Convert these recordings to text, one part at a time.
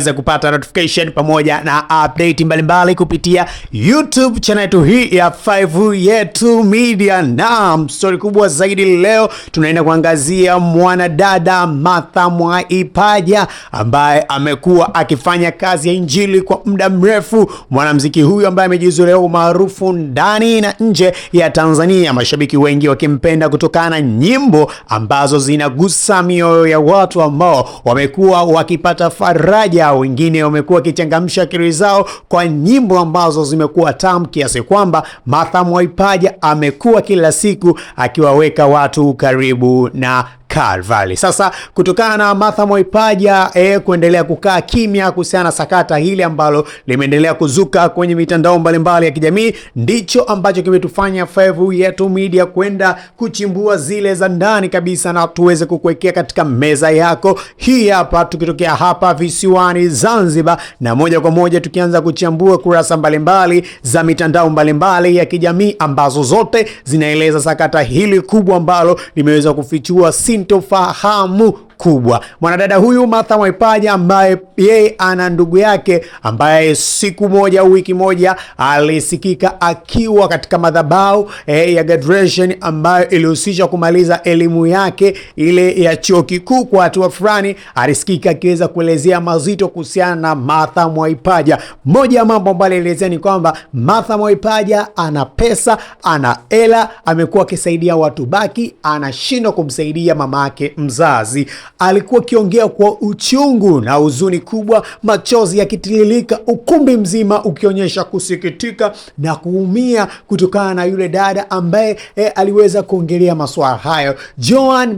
za kupata notification pamoja na update mbalimbali kupitia YouTube channel yetu hii ya 5 Yetu Media. Na story kubwa zaidi leo tunaenda kuangazia mwanadada Martha Mwaipaja ambaye amekuwa akifanya kazi ya injili kwa muda mrefu. Mwanamuziki huyu ambaye amejizolea umaarufu ndani na nje ya Tanzania, mashabiki wengi wakimpenda kutokana na nyimbo ambazo zinagusa mioyo ya watu ambao wamekuwa wakipata faraja. Wengine wamekuwa wakichangamsha akili zao kwa nyimbo ambazo zimekuwa tamu kiasi kwamba Martha Mwaipaja amekuwa kila siku akiwaweka watu karibu na Calvary. Sasa kutokana na Martha Mwaipaja kuendelea kukaa kimya kuhusiana na sakata hili ambalo limeendelea kuzuka kwenye mitandao mbalimbali ya kijamii, ndicho ambacho kimetufanya 5 Yetu Media kwenda kuchimbua zile za ndani kabisa na tuweze kukuwekea katika meza yako hii hapa, tukitokea hapa visiwani Zanzibar, na moja kwa moja tukianza kuchambua kurasa mbalimbali za mitandao mbalimbali ya kijamii ambazo zote zinaeleza sakata hili kubwa ambalo limeweza kufichua sintofahamu kubwa. Mwanadada huyu Martha Mwaipaja ambaye yeye ana ndugu yake ambaye siku moja au wiki moja alisikika akiwa katika madhabahu ya graduation ambayo ilihusisha kumaliza elimu yake ile ya chuo kikuu. Kwa hatua fulani alisikika akiweza kuelezea mazito kuhusiana na Martha Mwaipaja. Moja ya mambo ambayo alielezea ni kwamba Martha Mwaipaja ana pesa, ana hela, amekuwa akisaidia watu baki, anashindwa kumsaidia mama yake mzazi. Alikuwa akiongea kwa uchungu na huzuni kubwa, machozi yakitiririka, ukumbi mzima ukionyesha kusikitika na kuumia kutokana na yule dada ambaye aliweza kuongelea masuala hayo.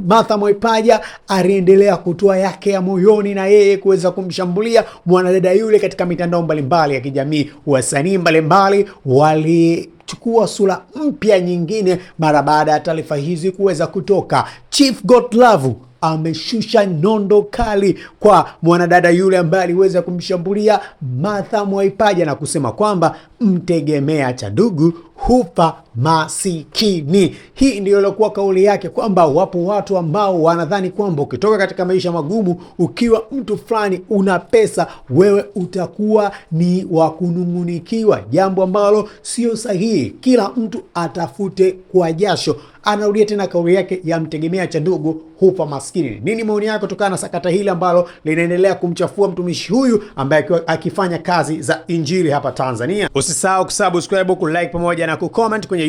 Martha Mwaipaja aliendelea kutoa yake ya moyoni na yeye kuweza kumshambulia mwanadada yule katika mitandao mbalimbali ya kijamii. Wasanii mbalimbali chukua sura mpya nyingine mara baada ya taarifa hizi kuweza kutoka. Chief Godlove ameshusha nondo kali kwa mwanadada yule ambaye aliweza kumshambulia Martha Mwaipaja na kusema kwamba mtegemea cha ndugu hufa masikini. Hii ndio ilikuwa kauli yake, kwamba wapo watu ambao wanadhani kwamba ukitoka katika maisha magumu ukiwa mtu fulani una pesa, wewe utakuwa ni wa kunungunikiwa, jambo ambalo sio sahihi. Kila mtu atafute kwa jasho. Anarudia tena kauli yake ya mtegemea cha ndugu hufa maskini. Nini maoni yako kutokana na sakata hili ambalo linaendelea kumchafua mtumishi huyu ambaye akifanya kazi za injili hapa Tanzania? Usisahau kusubscribe, kulike pamoja na kucomment kwenye